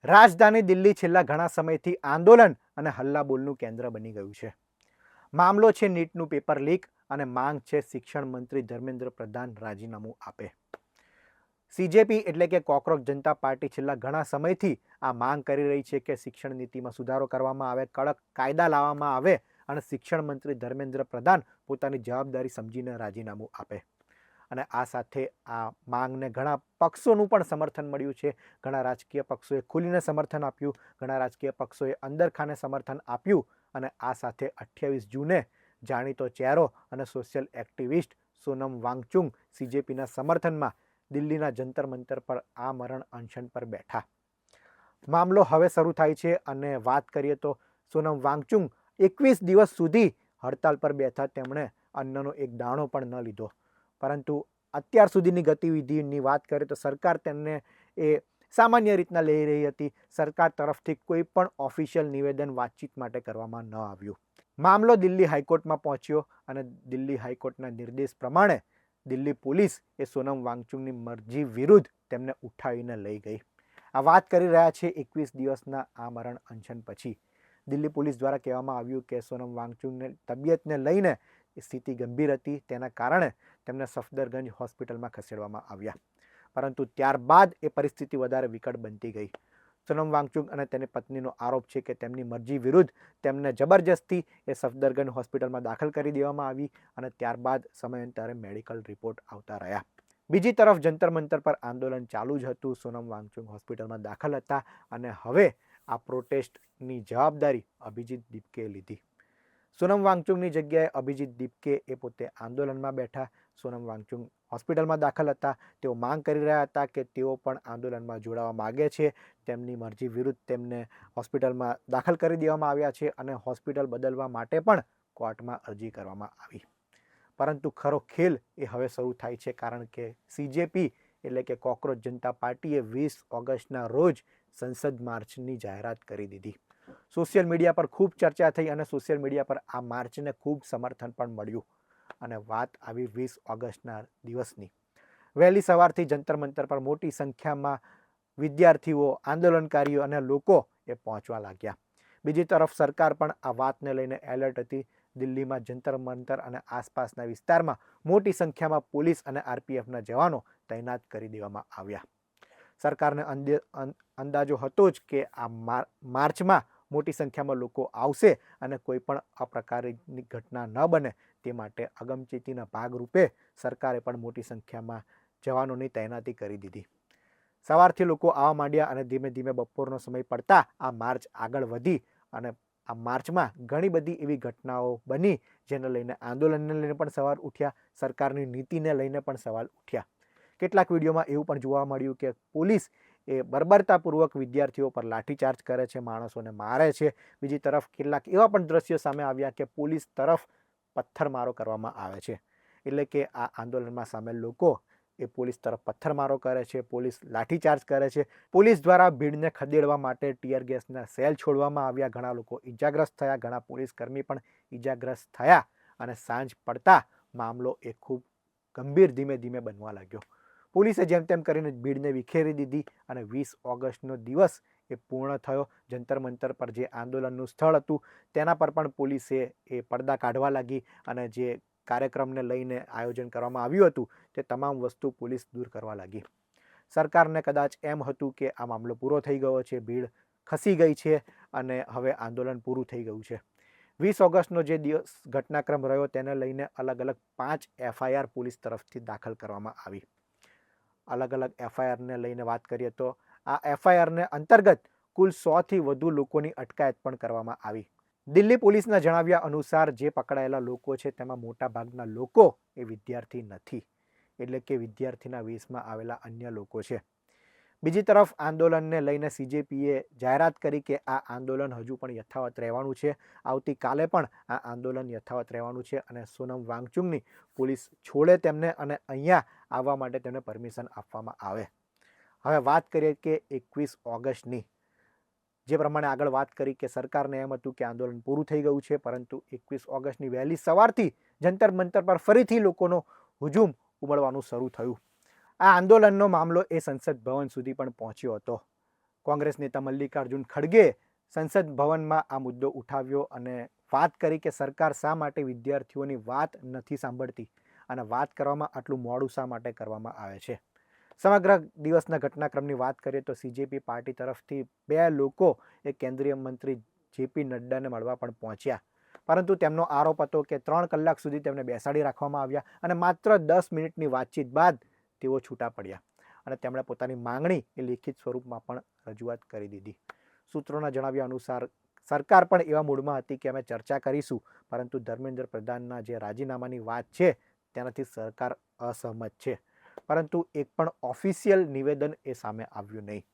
રાજધાની દિલ્હી છેલ્લા ઘણા સમયથી આંદોલન અને હલ્લાબોલનું કેન્દ્ર બની ગયું છે. મામલો છે નીટનું પેપર લીક અને માંગ છે શિક્ષણ મંત્રી ધર્મેન્દ્ર પ્રધાન રાજીનામું આપે. સીજેપી એટલે કે કોકરોચ જનતા પાર્ટી છેલ્લા ઘણા સમયથી આ માંગ કરી રહી છે કે શિક્ષણ નીતિમાં સુધારો કરવામાં આવે, કડક કાયદા લાવવામાં આવે અને શિક્ષણ મંત્રી ધર્મેન્દ્ર પ્રધાન પોતાની જવાબદારી સમજીને રાજીનામું આપે. અને આ સાથે આ માંગને ઘણા પક્ષોનું પણ સમર્થન મળ્યું છે. ઘણા રાજકીય પક્ષોએ ખુલીને સમર્થન આપ્યું, ઘણા રાજકીય પક્ષોએ અંદરખાને સમર્થન આપ્યું અને આ સાથે 28 જૂને જાણીતો ચહેરો અને સોશિયલ એક્ટિવિસ્ટ સોનમ વાંગચુક સીજેપીના સમર્થનમાં દિલ્હીના જંતર મંતર પર આ મરણ અનશન પર બેઠા. મામલો હવે શરૂ થાય છે અને વાત કરીએ તો સોનમ વાંગચુક 21 દિવસ સુધી હડતાલ પર બેઠા. તેમણે અન્નનો એક દાણો પણ ન લીધો, પરંતુ અત્યાર સુધીની ગતિવિધિની વાત કરીએ તો સરકાર તેમને એ સામાન્ય રીતના લઈ રહી હતી. સરકાર તરફથી કોઈ પણ ઓફિશિયલ નિવેદન વાતચીત માટે કરવામાં ન આવ્યું. મામલો દિલ્હી હાઈકોર્ટમાં પહોંચ્યો અને દિલ્હી હાઈકોર્ટના નિર્દેશ પ્રમાણે દિલ્હી પોલીસ એ સોનમ વાંગચુકની મરજી વિરુદ્ધ તેમને ઉઠાવીને લઈ ગઈ. આ વાત કરી રહ્યા છે 21 દિવસના આ મરણ અનશન પછી. દિલ્હી પોલીસ દ્વારા કહેવામાં આવ્યું કે સોનમ વાંગચુકની તબિયતને લઈને સ્થિતિ ગંભીર હતી, તેના કારણે તેમને સફદરગંજ હોસ્પિટલમાં ખસેડવામાં આવ્યા. પરંતુ ત્યારબાદ એ પરિસ્થિતિ વધારે વિકટ બનતી ગઈ. સોનમ વાંગચુક અને તેની પત્નીનો આરોપ છે કે તેમની મરજી વિરુદ્ધ તેમને જબરજસ્તી એ સફદરગંજ હોસ્પિટલમાં દાખલ કરી દેવામાં આવી અને ત્યારબાદ સમયાંતરે મેડિકલ રિપોર્ટ આવતા રહ્યા. બીજી તરફ જંતર મંતર પર આંદોલન ચાલુ જ હતું. સોનમ વાંગચુક હોસ્પિટલમાં દાખલ હતા અને હવે આ પ્રોટેસ્ટની જવાબદારી અભિજીત દીપકે લીધી. સોનમ વાંગચુકની જગ્યાએ અભિજીત દીપકે એ પોતે આંદોલનમાં બેઠા. સોનમ વાંગચુક હોસ્પિટલમાં દાખલ હતા. તેઓ માંગ કરી રહ્યા હતા કે તેઓ પણ આંદોલનમાં જોડાવા માગે છે. તેમની મરજી વિરુદ્ધ તેમને હોસ્પિટલમાં દાખલ કરી દેવામાં આવ્યા છે અને હોસ્પિટલ બદલવા માટે પણ કોર્ટમાં અરજી કરવામાં આવી. પરંતુ ખરો ખેલ એ હવે શરૂ થાય છે, કારણ કે સીજેપી એટલે કે કોકરોચ જનતા પાર્ટીએ 20 ઓગસ્ટના રોજ સંસદ માર્ચની જાહેરાત કરી દીધી. સોશિયલ મીડિયા પર ખૂબ ચર્ચા થઈ અને સોશિયલ મીડિયા પર આ માર્ચને ખૂબ સમર્થન પણ મળ્યું. અને વાત આવી 20 ઓગસ્ટના દિવસની. વહેલી સવારથી જંતર મંતર પર મોટી સંખ્યામાં વિદ્યાર્થીઓ, આંદોલનકારીઓ અને લોકો એ પહોંચવા લાગ્યા. બીજી તરફ સરકાર પણ આ વાતને લઈને એલર્ટ હતી. દિલ્હીમાં જંતર મંતર અને આસપાસના વિસ્તારમાં મોટી સંખ્યામાં પોલીસ અને આરપીએફના જવાનો તૈનાત કરી દેવામાં આવ્યા. સરકારને અંદાજો હતો જ કે આ માર્ચમાં મોટી સંખ્યામાં લોકો આવશે અને કોઈ પણ આ પ્રકારની ઘટના ન બને તે માટે અગમચેતીના ભાગરૂપે સરકારે પણ મોટી સંખ્યામાં જવાનોની તૈનાતી કરી દીધી. સવારથી લોકો આવવા માંડ્યા અને ધીમે ધીમે બપોરનો સમય પડતા આ માર્ચ આગળ વધી અને આ માર્ચમાં ઘણી બધી એવી ઘટનાઓ બની જેને લઈને આંદોલનને લઈને પણ સવાલ ઉઠ્યા, સરકારની નીતિને લઈને પણ સવાલ ઉઠ્યા. કેટલાક વિડીયોમાં એવું પણ જોવા મળ્યું કે પોલીસ એ બર્બરતાપૂર્વક વિદ્યાર્થીઓ પર લાઠીચાર્જ કરે છે, માણસોને મારે છે. બીજી તરફ કેટલાક એવા પણ દ્રશ્યો સામે આવ્યા કે પોલીસ તરફ પથ્થરમારો કરવામાં આવે છે. એટલે કે આ આંદોલનમાં સામેલ લોકો એ પોલીસ તરફ પથ્થરમારો કરે છે, પોલીસ લાઠીચાર્જ કરે છે. પોલીસ દ્વારા ભીડને ખદેડવા માટે ટીયર ગેસના સેલ છોડવામાં આવ્યા. ઘણા લોકો ઈજાગ્રસ્ત થયા, ઘણા પોલીસ કર્મી પણ ઈજાગ્રસ્ત થયા અને સાંજ પડતા મામલો એ ખૂબ ગંભીર ધીમે ધીમે બનવા લાગ્યો. પોલીસે જેમ તેમ કરીને ભીડને વિખેરી દીધી અને 20 ઓગસ્ટનો દિવસ એ પૂર્ણ થયો. જંતર મંતર પર જે આંદોલનનું સ્થળ હતું તેના પર પણ પોલીસે એ પડદા કાઢવા લાગી અને જે કાર્યક્રમને લઈને આયોજન કરવામાં આવ્યું હતું તે તમામ વસ્તુ પોલીસ દૂર કરવા લાગી. સરકારને કદાચ એમ હતું કે આ મામલો પૂરો થઈ ગયો છે, ભીડ ખસી ગઈ છે અને હવે આંદોલન પૂરું થઈ ગયું છે. 20 ઓગસ્ટનો જે દિવસ ઘટનાક્રમ રહ્યો તેને લઈને અલગ અલગ 5 એફઆઈઆર પોલીસ તરફથી દાખલ કરવામાં આવી. અલગ અલગ એફઆઈઆરને લઈને વાત કરીએ તો આ એફઆઈઆરને અંતર્ગત કુલ 100થી વધુ લોકોની અટકાયત પણ કરવામાં આવી. દિલ્હી પોલીસના જણાવ્યા અનુસાર જે પકડાયેલા લોકો છે તેમાં મોટા ભાગના લોકો એ વિદ્યાર્થી નથી, એટલે કે વિદ્યાર્થીના વેશમાં આવેલા અન્ય લોકો છે. બીજી તરફ આંદોલનને લઈને સીજેપીએ જાહેરાત કરી કે આ આંદોલન હજુ પણ યથાવત રહેવાનું છે. આવતીકાલે પણ આ આંદોલન યથાવત રહેવાનું છે અને સોનમ વાંગચુકની પોલીસ છોડે તેમને અને અહીંયા આવવા માટે તેમને પરમિશન આપવામાં આવે. હવે વાત કરીએ કે 21 ઓગસ્ટની. જે પ્રમાણે આગળ વાત કરી કે સરકારને એમ હતું કે આંદોલન પૂરું થઈ ગયું છે, પરંતુ 21 ઓગસ્ટની વહેલી સવારથી જંતર મંતર પર ફરીથી લોકોનો હુજુમ ઉમળવાનું શરૂ થયું. આ આંદોલનનો મામલો એ સંસદ ભવન સુધી પણ પહોંચ્યો હતો. કોંગ્રેસ નેતા મલ્લિકાર્જુન ખડગે સંસદ ભવનમાં આ મુદ્દો ઉઠાવ્યો અને વાત કરી કે સરકાર શા માટે વિદ્યાર્થીઓની વાત નથી સાંભળતી અને વાત કરવામાં આટલું મોડું શા માટે કરવામાં આવે છે. સમગ્ર દિવસના ઘટનાક્રમની વાત કરીએ તો સીજેપી પાર્ટી તરફથી 2 લોકો એ કેન્દ્રીય મંત્રી જેપી નડ્ડાને મળવા પણ પહોંચ્યા, પરંતુ તેમનો આરોપ હતો કે 3 કલાક સુધી તેમને બેસાડી રાખવામાં આવ્યા અને માત્ર 10 મિનિટની વાતચીત બાદ તેઓ છૂટા પડ્યા અને તેમણે પોતાની માંગણી એ લેખિત સ્વરૂપમાં પણ રજૂઆત કરી દીધી. સૂત્રોના જણાવ્યા અનુસાર સરકાર પણ એવા મૂડમાં હતી કે અમે ચર્ચા કરીશું, પરંતુ ધર્મેન્દ્ર પ્રધાનના જે રાજીનામાની વાત છે તેનાથી સરકાર અસહમત છે, પરંતુ એક પણ ઓફિશિયલ નિવેદન એ સામે આવ્યું નહીં.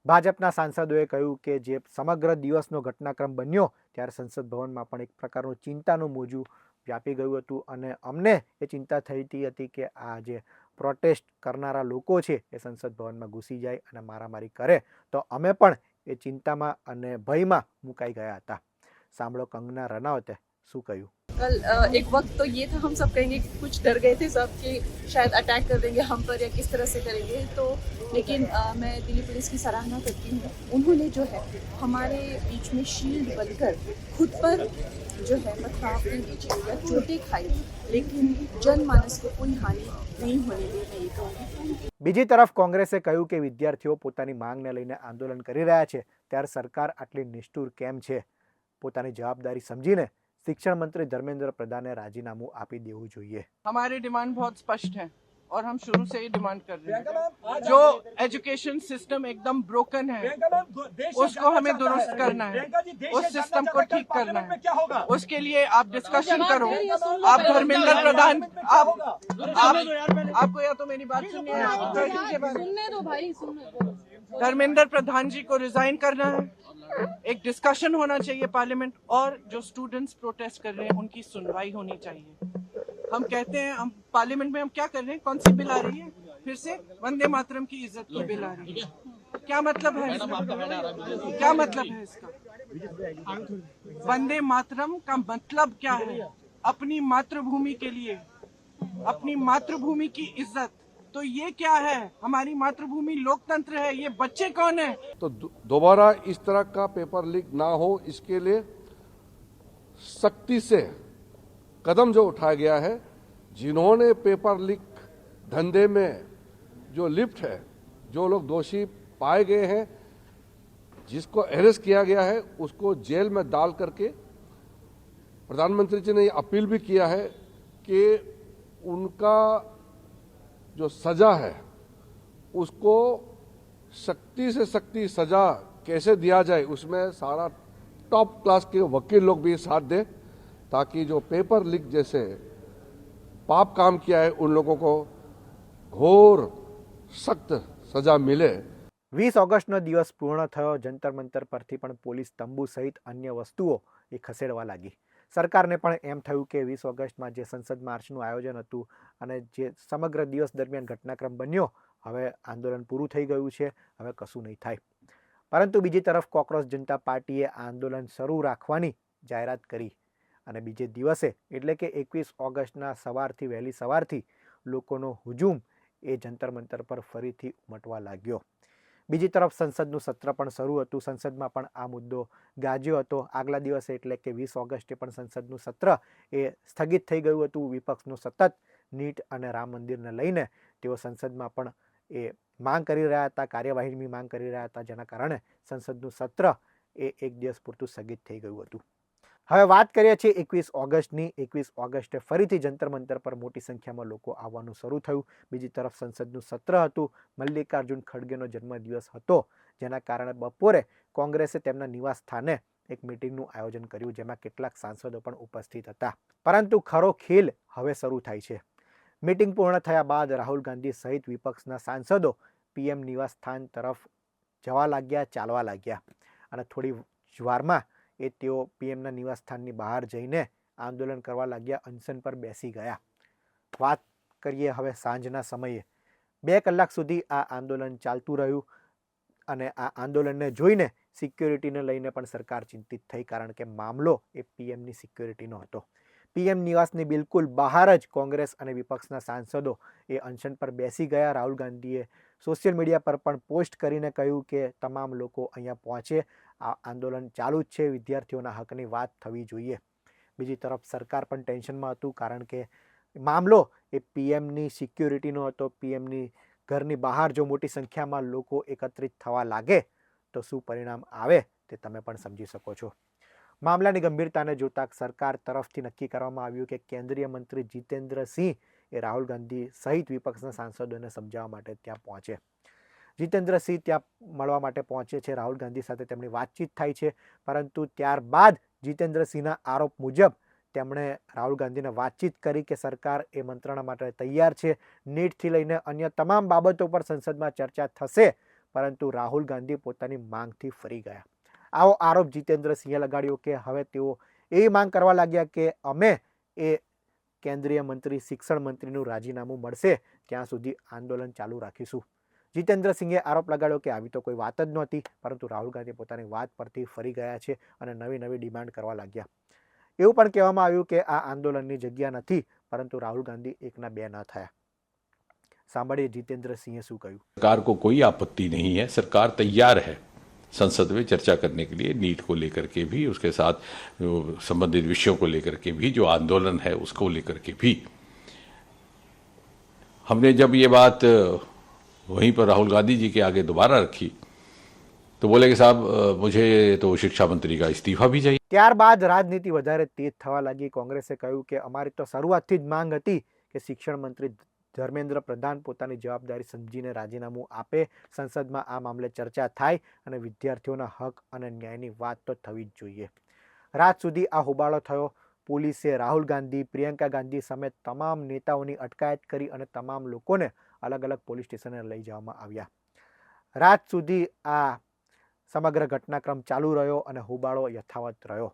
ભાજપના સાંસદોએ કહ્યું કે જે સમગ્ર દિવસનો ઘટનાક્રમ બન્યો ત્યારે સંસદ ભવનમાં પણ એક પ્રકારનું ચિંતાનું મોજું વ્યાપી ગયું હતું અને અમને એ ચિંતા થતી હતી કે આ જે પ્રોટેસ્ટ કરનારા લોકો છે એ સંસદ ભવનમાં ઘૂસી જાય અને મારામારી કરે તો અમે પણ એ ચિંતામાં અને ભયમાં મુકાઈ ગયા હતા. સાંભળો કંગના રનૌતે શું કહ્યું. कल एक वक्त तो ये था, हम सब कहेंगे कि कुछ डर गए थे सब कि शायद अटैक कर देंगे हम पर या किस तरह से करेंगे, तो लेकिन मैं दिल्ली पुलिस की सराहना करती हूँ. उन्होंने जो है हमारे बीच में शील्ड बनकर खुद पर जो है पथराव नहीं दी या चोटें खाई, लेकिन जनमानस को कोई हानि नहीं होने दी. नहीं कहूँगी. બીજી તરફ કોંગ્રેસે કહ્યું કે વિદ્યાર્થીઓ પોતાની માંગને લઈને આંદોલન કરી રહ્યા છે ત્યારે સરકાર આટલી નિષ્ઠુર કેમ છે. પોતાની જવાબદારી સમજીને शिक्षण मंत्री धर्मेंद्र प्रधान ने राजीनामू आपी देवू જોઈએ. हमारी डिमांड बहुत स्पष्ट है और हम शुरू से ही डिमांड कर रहे हैं. जो एजुकेशन सिस्टम एकदम ब्रोकन है उसको हमें दुरुस्त करना है, उस सिस्टम को ठीक करना है. उसके लिए आप डिस्कशन करो. आप धर्मेंद्र प्रधान आपको या तो मेरी बात सुननी है, धर्मेंद्र प्रधान जी को रिजाइन करना है. एक डिस्कशन होना चाहिए पार्लियामेंट, और जो स्टूडेंट्स प्रोटेस्ट कर रहे हैं उनकी सुनवाई होनी चाहिए. हम कहते हैं हम पार्लियामेंट में हम क्या कर रहे हैं, कौन सी बिल आ रही है, फिर से वंदे मातरम की इज्जत की बिल आ रही है. क्या मतलब है इसका? क्या मतलब है इसका? वंदे मातरम का मतलब क्या है? अपनी मातृभूमि के लिए, अपनी मातृभूमि की इज्जत. तो ये क्या है? हमारी मातृभूमि लोकतंत्र है. ये बच्चे कौन है? तो दोबारा इस तरह का पेपर लीक ना हो, इसके लिए सख्ती से कदम जो उठाया गया है. जिन्होंने पेपर लीक धंधे में जो लिप्त है, जो लोग दोषी पाए गए हैं, जिसको अरेस्ट किया गया है, उसको जेल में डाल करके प्रधानमंत्री जी ने ये अपील भी किया है कि उनका जो सजा है उसको सख्ती से सख्ती सजा कैसे दिया जाए, उसमें सारा टॉप क्लास के वकील लोग भी साथ दें, ताकि जो पेपर लीक जैसे पाप काम किया है उन लोगों को घोर सख्त सजा मिले. 20 ઓગસ્ટનો દિવસ પૂર્ણ થયો. જંતર મંતર પરથી પણ પોલીસ તંબુ સહિત અન્ય વસ્તુઓ એ ખસેડવા લાગી. સરકારને પણ એમ થયું કે 20 ઓગસ્ટમાં જે સંસદ માર્ચનું આયોજન હતું અને જે સમગ્ર દિવસ દરમિયાન ઘટનાક્રમ બન્યો, હવે આંદોલન પૂરું થઈ ગયું છે, હવે કશું નહીં થાય. પરંતુ બીજી તરફ કોક્રોચ જનતા પાર્ટીએ આંદોલન શરૂ રાખવાની જાહેરાત કરી અને બીજે દિવસે એટલે કે 21 ઓગસ્ટના સવારથી વહેલી સવારથી લોકોનો હુજુમ એ જંતર મંતર પર ફરીથી ઉમટવા લાગ્યો. બીજી તરફ સંસદનું સત્ર પણ શરૂ હતું. સંસદમાં પણ આ મુદ્દો ગાજ્યો હતો. આગલા દિવસે એટલે કે 20 ઓગસ્ટે પણ સંસદનું સત્ર એ સ્થગિત થઈ ગયું હતું. વિપક્ષનું સતત નીટ અને રામ મંદિરને લઈને તેઓ સંસદમાં પણ એ માંગ કરી રહ્યા હતા, કાર્યવાહીની માંગ કરી રહ્યા હતા, જેના કારણે સંસદનું સત્ર એ એક દિવસ પૂરતું સ્થગિત થઈ ગયું હતું. હવે વાત કરીએ છીએ 21 ઓગસ્ટની. 21 ઓગસ્ટે ફરીથી જંતર મંતર પર મોટી સંખ્યામાં લોકો આવવાનું શરૂ થયું. બીજી તરફ સંસદનું સત્ર હતું. મલ્લિકાર્જુન ખડગેનો જન્મદિવસ હતો, જેના કારણે બપોરે કોંગ્રેસે તેમના નિવાસ સ્થાને એક મિટિંગનું આયોજન કર્યું, જેમાં કેટલાક સાંસદો પણ ઉપસ્થિત હતા. પરંતુ ખરો ખેલ હવે શરૂ થાય છે. મિટિંગ પૂર્ણ થયા બાદ રાહુલ ગાંધી સહિત વિપક્ષના સાંસદો પીએમ નિવાસ સ્થાન તરફ જવા લાગ્યા, ચાલવા લાગ્યા અને થોડી વારમાં એ તેઓ પીએમના નિવાસ સ્થાનની બહાર જઈને આંદોલન કરવા લાગ્યા, અનશન પર બેસી ગયા. વાત કરીએ હવે સાંજના સમયે. 2 કલાક સુધી આ આંદોલન ચાલતું રહ્યું અને આ આંદોલનને જોઈને સિક્યોરિટીને લઈને પણ સરકાર ચિંતિત થઈ, કારણ કે મામલો એ પીએમની સિક્યોરિટીનો હતો. પીએમ નિવાસની બિલકુલ બહાર જ કોંગ્રેસ અને વિપક્ષના સાંસદો એ અનશન પર બેસી ગયા. રાહુલ ગાંધીએ સોશિયલ મીડિયા પર પણ પોસ્ટ કરીને કહ્યું કે તમામ લોકો અહીંયા પહોંચે, આ આંદોલન ચાલુ જ છે, વિદ્યાર્થીઓના હકની વાત થવી જોઈએ. બીજી તરફ સરકાર પણ ટેન્શનમાં હતું, કારણ કે મામલો એ પીએમની સિક્યુરિટીનો હતો. પીએમની ઘરની બહાર જો મોટી સંખ્યામાં લોકો એકત્રિત થવા લાગે તો શું પરિણામ આવે તે તમે પણ સમજી શકો છો. મામલાની ગંભીરતાને જોતા સરકાર તરફથી નક્કી કરવામાં આવ્યું કે કેન્દ્રીય મંત્રી જીતેન્દ્રસિંહ એ રાહુલ ગાંધી સહિત વિપક્ષના સાંસદોને સમજાવવા માટે ત્યાં પહોંચે. જીતેન્દ્રસિંહ ત્યાં મળવા માટે પહોંચે છે, રાહુલ ગાંધી સાથે તેમની વાતચીત થાય છે, પરંતુ ત્યારબાદ જીતેન્દ્રસિંહના આરોપ મુજબ તેમણે રાહુલ ગાંધીને વાતચીત કરી કે સરકાર એ મંત્રણા માટે તૈયાર છે, નીટથી લઈને અન્ય તમામ બાબતો પર સંસદમાં ચર્ચા થશે, પરંતુ રાહુલ ગાંધી પોતાની માંગથી ફરી ગયા. આવો આરોપ જીતેન્દ્રસિંહે લગાડ્યો કે હવે તેઓ એવી માંગ કરવા લાગ્યા કે અમે એ કેન્દ્રીય મંત્રી શિક્ષણ મંત્રીનું રાજીનામું મળશે ત્યાં સુધી આંદોલન ચાલુ રાખીશું. જીતેન્દ્રસિંહે આરોપ લગાડ્યો કે આવી તો કોઈ વાત જ નહોતી, પરંતુ રાહુલ ગાંધી પોતાની વાત પરથી ફરી ગયા છે અને નવી નવી ડિમાન્ડ કરવા લાગ્યા. એવું પણ કહેવામાં આવ્યું કે આ આંદોલનની જગ્યા નથી, પરંતુ રાહુલ ગાંધી એકના બે ન થયા. સાંભળીએ જીतेंद्र શું કહ્યું. सरकार को कोई आपत्ति नहीं है, सरकार तैयार है संसद में चर्चा करने के लिए, नीट को लेकर के भी, उसके साथ संबंधित विषयों को लेकर के भी, जो आंदोलन है उसको लेकर के भी. हमने जब ये बात वहीं पर राहुल गांधी जी के आगे दोबारा रखी तो बोले कि साहब मुझे तो शिक्षा मंत्री का इस्तीफा भी चाहिए. ત્યારબાદ રાજનીતિ વધારે તેજ થવા લાગી. કોંગ્રેસે કહ્યું કે અમારી તો શરૂઆતથી જ માંગ હતી કે શિક્ષણ મંત્રી ધર્મેન્દ્ર પ્રધાન પોતાની જવાબદારી સમજીને રાજીનામું આપે, સંસદમાં આ મામલે ચર્ચા થાય અને વિદ્યાર્થીઓના હક અને ન્યાયની વાત તો થવી જ જોઈએ. રાત સુધી આ હોબાળો થયો. પોલીસે રાહુલ ગાંધી, પ્રિયંકા ગાંધી સમેત તમામ નેતાઓની અટકાયત કરી અને તમામ લોકોને અલગ અલગ પોલીસ સ્ટેશને લઈ જવામાં આવ્યા. રાત સુધી આ સમગ્ર ઘટનાક્રમ ચાલુ રહ્યો અને હોબાળો યથાવત રહ્યો.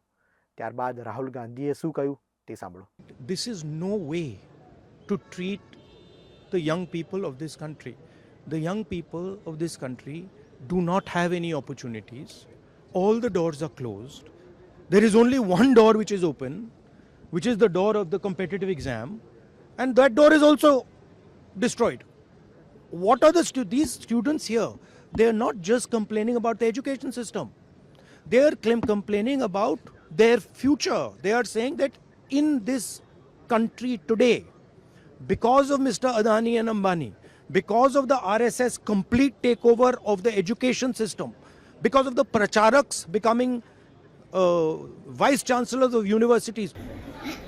ત્યારબાદ રાહુલ ગાંધીએ શું કહ્યું તે સાંભળો. This is no way to treat the young people of this country. The young people of this country do not have any opportunities. All the doors are closed. There is only one door which is open, which is the door of the competitive exam, and that door is also destroyed. What are these students here? They are not just complaining about the education system. They are complaining about their future. They are saying that in this country today, because of Mr. Adani and Ambani, because of the RSS complete takeover of the education system, because of the pracharaks becoming vice chancellors of universities.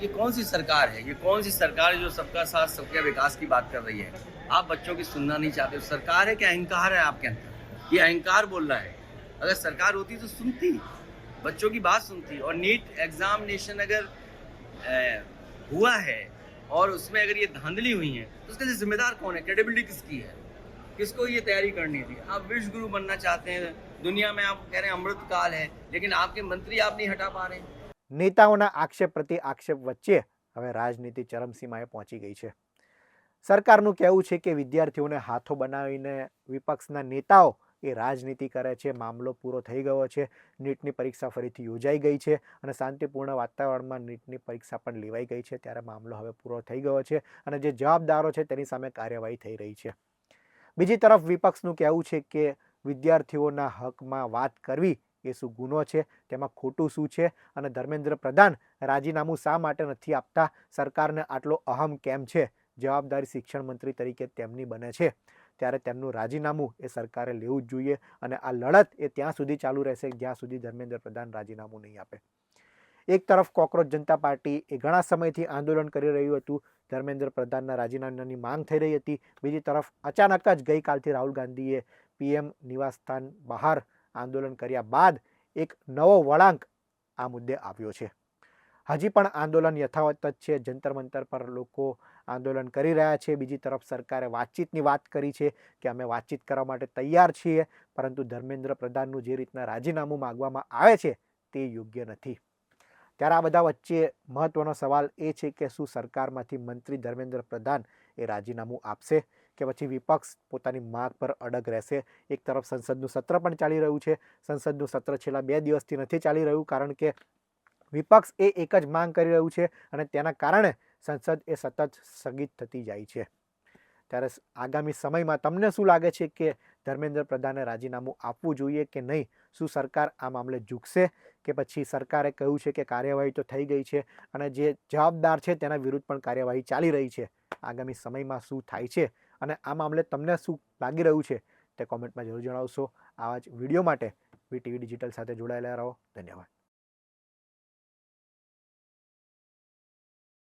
ये कौन सी सरकार है? ये कौन सी सरकार है जो सबका साथ सबके विकास की बात कर रही है? आप बच्चों की सुनना नहीं चाहते. सरकार है कि अहंकार है आपके अंदर? ये अहंकार बोल रहा है. अगर सरकार होती तो सुनती, बच्चों की बात सुनती. और नीट एग्जामिनेशन अगर हुआ है और उसमें अगर ये धांधली हुई है तो उसके लिए जिम्मेदार कौन है? क्रेडिबिलिटी किसकी है? किसको ये तैयारी करनी थी? आप विश्व गुरु बनना चाहते हैं, दुनिया में आप कह रहे हैं अमृत काल है, लेकिन आपके मंत्री आप नहीं हटा पा रहे. નેતાઓના આક્ષેપ પ્રતિ આક્ષેપ વચ્ચે હવે રાજનીતિ ચરમસીમાએ પહોંચી ગઈ છે. સરકારનું કહેવું છે કે વિદ્યાર્થીઓને હાથો બનાવીને વિપક્ષના નેતાઓ એ રાજનીતિ કરે છે. મામલો પૂરો થઈ ગયો છે. નીટની પરીક્ષા ફરીથી યોજાઈ ગઈ છે અને શાંતિપૂર્ણ વાતાવરણમાં નીટની પરીક્ષા પણ લેવાઈ ગઈ છે. ત્યારે મામલો હવે પૂરો થઈ ગયો છે અને જે જવાબદારો છે તેની સામે કાર્યવાહી થઈ રહી છે. બીજી તરફ વિપક્ષનું કહેવું છે કે વિદ્યાર્થીઓના હકમાં વાત કરવી એ શું ગુનો છે, તેમાં ખોટું શું છે અને ધર્મેન્દ્ર પ્રધાન રાજીનામું શા માટે નથી આપતા? સરકારને આટલો અહમ કેમ છે? જવાબદારી શિક્ષણ મંત્રી તરીકે તેમની બને છે ત્યારે તેમનું રાજીનામું એ સરકારે લેવું જ જોઈએ અને આ લડત એ ત્યાં સુધી ચાલુ રહેશે જ્યાં સુધી ધર્મેન્દ્ર પ્રધાન રાજીનામું નહીં આપે. એક તરફ કોકરોચ જનતા પાર્ટી એ ઘણા સમયથી આંદોલન કરી રહ્યું હતું, ધર્મેન્દ્ર પ્રધાનના રાજીનામાની માંગ થઈ રહી હતી. બીજી તરફ અચાનક જ ગઈકાલથી રાહુલ ગાંધીએ પીએમ નિવાસસ્થાન બહાર આંદોલન કર્યા બાદ એક નવો વળાંક આ મુદ્દે આવ્યો છે. હજી પણ આંદોલન યથાવત જ છે. જંતર મંતર પર લોકો આંદોલન કરી રહ્યા છે. બીજી તરફ સરકારે વાતચીતની વાત કરી છે કે અમે વાતચીત કરવા માટે તૈયાર છીએ, પરંતુ ધર્મેન્દ્ર પ્રધાનનું જે રીતના રાજીનામું માગવામાં આવે છે તે યોગ્ય નથી. ત્યારે આ બધા વચ્ચે મહત્વનો સવાલ એ છે કે શું સરકારમાંથી મંત્રી ધર્મેન્દ્ર પ્રધાન એ રાજીનામું આપશે કે પછી વિપક્ષ પોતાની માંગ પર અડગ રહેશે? એક તરફ સંસદનું સત્ર પણ ચાલી રહ્યું છે. સંસદનું સત્ર છેલ્લા 2 દિવસથી નથી ચાલી રહ્યું કારણ કે વિપક્ષ એ એક જ માંગ કરી રહ્યું છે અને તેના કારણે સંસદ એ સતત સ્થગિત થતી જાય છે. ત્યારે આગામી સમયમાં તમને શું લાગે છે કે ધર્મેન્દ્ર પ્રધાને રાજીનામું આપવું જોઈએ કે નહીં? શું સરકાર આ મામલે ઝૂકશે કે પછી સરકારે કહ્યું છે કે કાર્યવાહી તો થઈ ગઈ છે અને જે જવાબદાર છે તેના વિરુદ્ધ પણ કાર્યવાહી ચાલી રહી છે? આગામી સમયમાં શું થાય છે અને આ મામલે તમને શું લાગી રહ્યું છે તે કોમેન્ટમાં જરૂર જણાવશો. આવા જ વિડીયો માટે વીટીવી ડિજિટલ સાથે જોડાયેલા રહો. ધન્યવાદ.